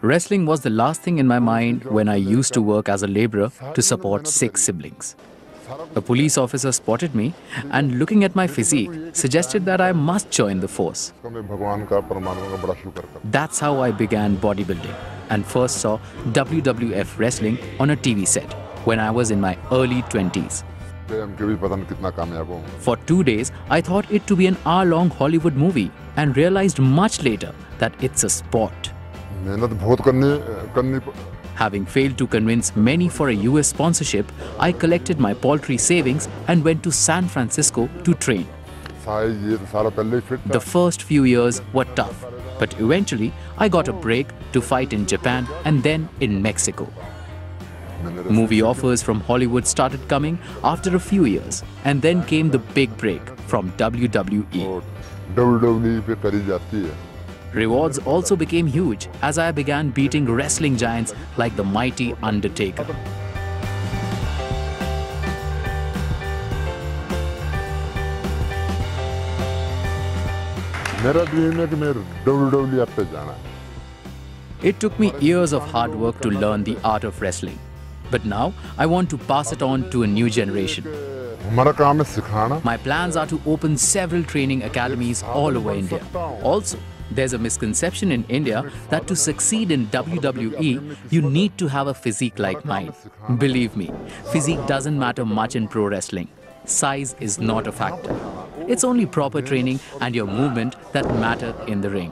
Wrestling was the last thing in my mind when I used to work as a laborer to support 6 siblings. A police officer spotted me and, looking at my physique, suggested that I must join the force. That's how I began bodybuilding and first saw WWF wrestling on a TV set when I was in my early 20s. For 2 days, I thought it to be an hour-long Hollywood movie and realized much later that it's a sport. Having failed to convince many for a US sponsorship, I collected my paltry savings and went to San Francisco to train. The first few years were tough, but eventually I got a break to fight in Japan and then in Mexico. Movie offers from Hollywood started coming after a few years, and then came the big break from WWE. Rewards also became huge as I began beating wrestling giants like the mighty Undertaker. It took me years of hard work to learn the art of wrestling. But now I want to pass it on to a new generation. My plans are to open several training academies all over India. Also, there's a misconception in India that to succeed in WWE, you need to have a physique like mine. Believe me, physique doesn't matter much in pro wrestling. Size is not a factor. It's only proper training and your movement that matter in the ring.